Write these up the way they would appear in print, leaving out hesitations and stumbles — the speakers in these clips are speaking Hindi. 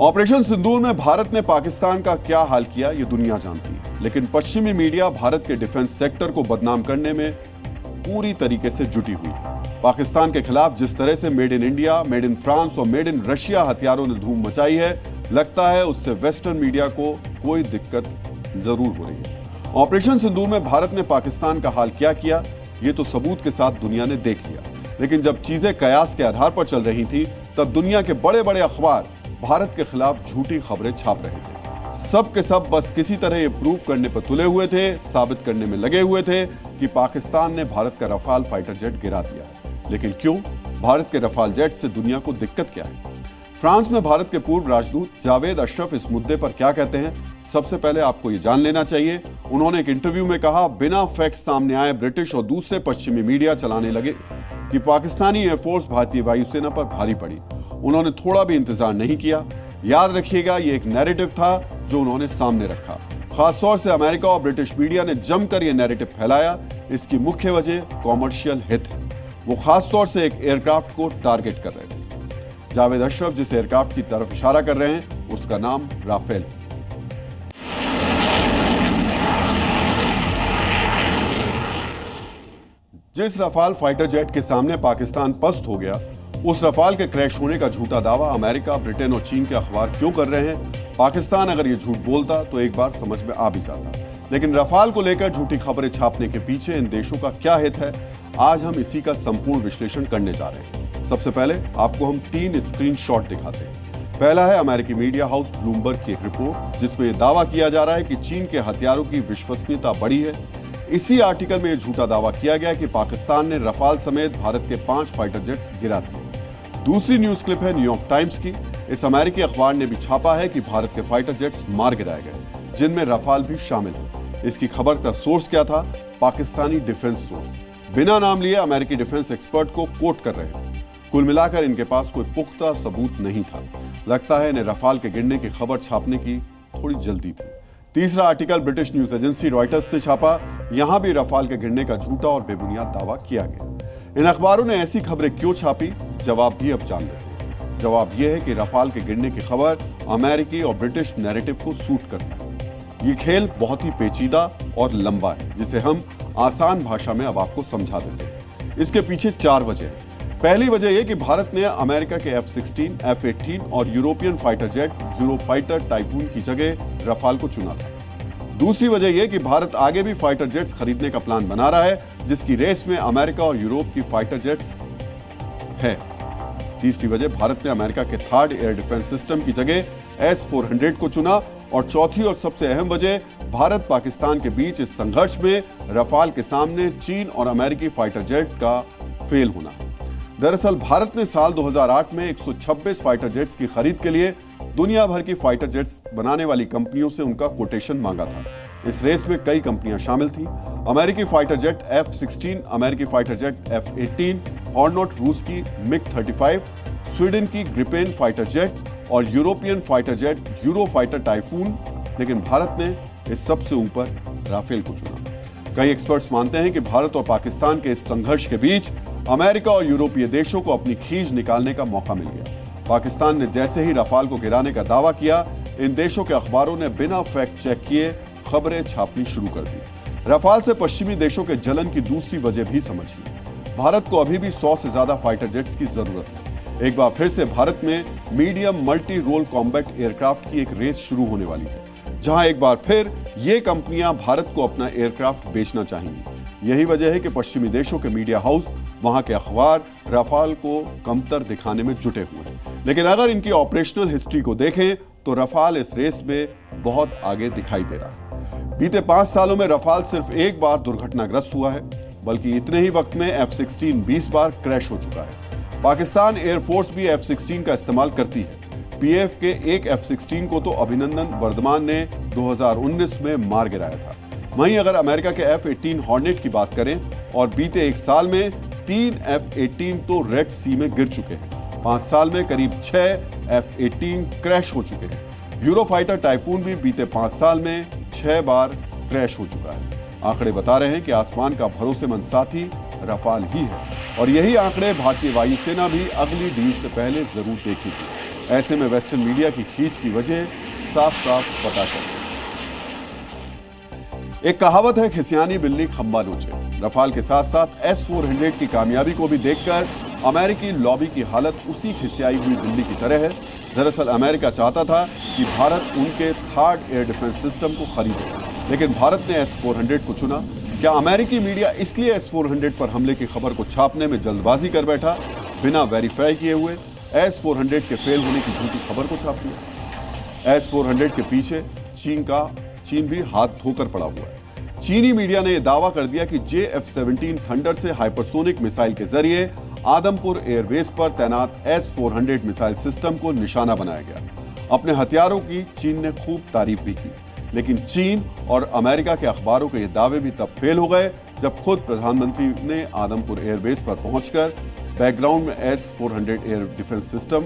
ऑपरेशन सिंदूर में भारत ने पाकिस्तान का क्या हाल किया ये दुनिया जानती है, लेकिन पश्चिमी मीडिया भारत के डिफेंस सेक्टर को बदनाम करने में पूरी तरीके से जुटी हुई है। पाकिस्तान के खिलाफ जिस तरह से made in India, made in France और मेड इन रशिया हथियारों ने धूम मचाई है, लगता है उससे वेस्टर्न मीडिया को कोई दिक्कत जरूर हो रही है। ऑपरेशन सिंदूर में भारत ने पाकिस्तान का हाल क्या किया ये तो सबूत के साथ दुनिया ने देख लिया, लेकिन जब चीजें कयास के आधार पर चल रही थी तब दुनिया के बड़े बड़े अखबार भारत के खिलाफ झूठी खबरें छाप रहे थे। सब के सब बस किसी तरह ये प्रूव करने पर तुले हुए थे, साबित करने में लगे हुए थे कि पाकिस्तान ने भारत का रफाल फाइटर जेट गिरा दिया है। लेकिन क्यों? भारत के रफाल जेट से दुनिया को दिक्कत क्या है? फ्रांस में भारत के पूर्व राजदूत जावेद अशरफ इस मुद्दे पर क्या कहते हैं, सबसे पहले आपको ये जान लेना चाहिए। उन्होंने एक इंटरव्यू में कहा, बिना फैक्ट सामने आए ब्रिटिश और दूसरे पश्चिमी मीडिया चलाने लगे कि पाकिस्तानी एयरफोर्स भारतीय वायुसेना पर भारी पड़ी। उन्होंने थोड़ा भी इंतजार नहीं किया। याद रखिएगा, ये एक नैरेटिव था जो उन्होंने सामने रखा। खासतौर से अमेरिका और ब्रिटिश मीडिया ने जमकर यह नैरेटिव फैलाया। इसकी मुख्य वजह कॉमर्शियल हित है। वो खासतौर से एक एयरक्राफ्ट को टारगेट कर रहे थे। जावेद अशरफ जिस एयरक्राफ्ट की तरफ इशारा कर रहे हैं उसका नाम राफेल है। जिस रफाल फाइटर जेट के सामने पाकिस्तान पस्त हो गया, उस रफाल के क्रैश होने का झूठा दावा अमेरिका, ब्रिटेन और चीन के अखबार क्यों कर रहे हैं? पाकिस्तान अगर ये झूठ बोलता तो एक बार समझ में आ भी जाता, लेकिन रफाल को लेकर झूठी खबरें छापने के पीछे इन देशों का क्या हित है, आज हम इसी का संपूर्ण विश्लेषण करने जा रहे हैं। सबसे पहले आपको हम 3 स्क्रीनशॉट दिखाते हैं। पहला है अमेरिकी मीडिया हाउस ब्लूमबर्ग की एक रिपोर्ट, जिसमें यह दावा किया जा रहा है कि चीन के हथियारों की विश्वसनीयता बढ़ी है। इसी आर्टिकल में यह झूठा दावा किया गया कि पाकिस्तान ने रफाल समेत भारत के 5 फाइटर जेट्स गिरा दिए। दूसरी न्यूज क्लिप है न्यूयॉर्क टाइम्स की। इस अमेरिकी अखबार ने भी छापा है कि भारत के फाइटर जेट्स मार गिराए गए, जिनमें रफाल भी शामिल है। इसकी खबर का सोर्स क्या था? Pakistani defence source. बिना नाम लिए अमेरिकी डिफेंस एक्सपर्ट को कोट कर रहे हैं। कुल मिलाकर इनके पास कोई पुख्ता सबूत नहीं था। लगता है इन्हें रफाल के गिरने की खबर छापने की थोड़ी जल्दी थी। तीसरा article British news agency Reuters ने छापा। यहां भी रफाल के गिरने का झूठा और बेबुनियाद दावा किया गया। इन अखबारों ने ऐसी खबरें क्यों छापी? जवाब भी अब जान लेते हैं। जवाब यह है कि रफाल के गिरने की खबर अमेरिकी और ब्रिटिश नैरेटिव को सूट करता है। ये खेल बहुत ही पेचीदा और लंबा है, जिसे हम आसान भाषा में अब आपको समझा देते हैं। इसके पीछे 4 वजह हैं। पहली वजह यह कि भारत ने अमेरिका के F-16, F-18 और European fighter jet Eurofighter typhoon की जगह रफाल को चुना था। दूसरी वजह यह कि भारत आगे भी फाइटर जेट्स खरीदने का प्लान बना रहा है, जिसकी रेस में अमेरिका और यूरोप की फाइटर जेट्स है। तीसरी वजह, भारत ने अमेरिका के 3rd एयर डिफेंस सिस्टम की जगह S-400 को चुना। और चौथी और सबसे अहम वजह, भारत पाकिस्तान के बीच इस संघर्ष में रफाल के सामने चीन और अमेरिकी फाइटर जेट का फेल होना। दरअसल भारत ने साल 2008 में 126 फाइटर जेट्स की खरीद के लिए दुनिया भर की फाइटर जेट्स बनाने वाली कंपनियों से उनका कोटेशन मांगा था। इस रेस में कई कंपनियां शामिल थीं। अमेरिकी फाइटर जेट F-16, अमेरिकी फाइटर जेट F-18, हॉर्नट रूस की MiG-35, स्वीडन की ग्रिपेन फाइटर जेट और European fighter jet Eurofighter typhoon. लेकिन भारत ने इस सबसे ऊपर राफेल को चुना। कई एक्सपर्ट्स मानते हैं कि भारत और पाकिस्तान के इस संघर्ष के बीच अमेरिका और यूरोपीय देशों को अपनी खींच निकालने का मौका मिल गया। पाकिस्तान ने जैसे ही रफाल को गिराने का दावा किया, इन देशों के अखबारों ने बिना फैक्ट चेक किए खबरें छापनी शुरू कर दी। रफाल से पश्चिमी देशों के जलन की दूसरी वजह भी समझिए। भारत को अभी भी 100 से ज्यादा फाइटर जेट्स की जरूरत है। एक बार फिर से भारत में medium multi role combat aircraft की एक रेस शुरू होने वाली है, जहां एक बार फिर ये कंपनियां भारत को अपना एयरक्राफ्ट बेचना चाहेंगी। यही वजह है कि पश्चिमी देशों के मीडिया हाउस, वहां के अखबार रफाल को कमतर दिखाने में जुटे हुए हैं। लेकिन अगर इनकी ऑपरेशनल हिस्ट्री को देखें तो रफाल इस रेस में बहुत आगे दिखाई दे रहा है। बीते 5 सालों में रफाल सिर्फ एक बार दुर्घटनाग्रस्त हुआ है, बल्कि इतने ही वक्त में F-16 20 बार क्रैश हो चुका है। पाकिस्तान एयरफोर्स भी F-16 का इस्तेमाल करती है। PF के एक F-16 को तो अभिनंदन वर्धमान ने 2019 में मार गिराया था। वहीं अगर अमेरिका के F-18 हॉर्नेट की बात करें और बीते 1 साल में 3 F-18 तो रेड सी में गिर चुके हैं। 5 साल में करीब 6 F-18 क्रैश हो चुके हैं। यूरोफाइटर टाइफून भी बीते 5 साल में 6 बार क्रैश हो चुका है। आंकड़े बता रहे हैं कि आसमान का भरोसेमंद साथी रफाल ही है, और यही आंकड़े भारतीय वायुसेना भी अगली डील से पहले जरूर देखेगी। ऐसे में वेस्टर्न मीडिया की खींच की वजह साफ साफ पता चलती है। एक कहावत है, खिसियानी बिल्ली खंबा नोचे। रफाल के साथ साथ S-400 की कामयाबी को भी देखकर अमेरिकी लॉबी की हालत उसी खिसियाई हुई बिल्ली की तरह है। दरअसल अमेरिका चाहता था कि भारत उनके थर्ड एयर डिफेंस सिस्टम को खरीदे, लेकिन भारत ने S-400 को चुना। क्या अमेरिकी मीडिया इसलिए S-400 पर हमले की खबर को छापने में जल्दबाजी कर बैठा, बिना वेरीफाई किए हुए S-400 के फेल होने की झूठी खबर को छाप दिया? S-400 के पीछे चीन भी हाथ धोकर पड़ा हुआ है। चीनी मीडिया ने यह दावा कर दिया कि JF-17 थंडर से हाइपरसोनिक मिसाइल के जरिए आदमपुर एयरबेस पर तैनात S-400 मिसाइल सिस्टम को निशाना बनाया गया। अपने हथियारों की चीन ने खूब तारीफ भी की, लेकिन चीन और अमेरिका के अखबारों के ये दावे भी तब फेल हो गए जब खुद प्रधानमंत्री ने आदमपुर एयरबेस पर पहुंचकर बैकग्राउंड में S-400 air defence system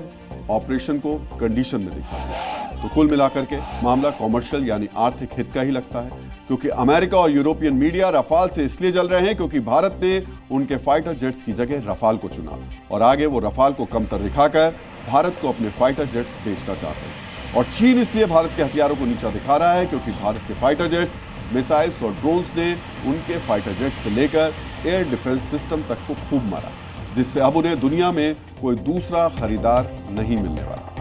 operation को कंडीशन में दिखाया। तो कुल मिलाकर के मामला कॉमर्शियल यानी आर्थिक हित का ही लगता है, क्योंकि अमेरिका और यूरोपियन मीडिया रफाल से इसलिए जल रहे हैं क्योंकि भारत ने उनके फाइटर जेट्स की जगह रफाल को चुना और आगे वो रफाल को कमतर दिखाकर भारत को अपने फाइटर जेट्स बेचना चाहते हैं। और चीन इसलिए भारत के हथियारों को नीचा दिखा रहा है क्योंकि भारत के फाइटर जेट्स, मिसाइल्स और ड्रोन्स ने उनके फाइटर जेट्स से लेकर एयर डिफेंस सिस्टम तक को खूब मारा, जिससे अब उन्हें दुनिया में कोई दूसरा खरीदार नहीं मिलने वाला।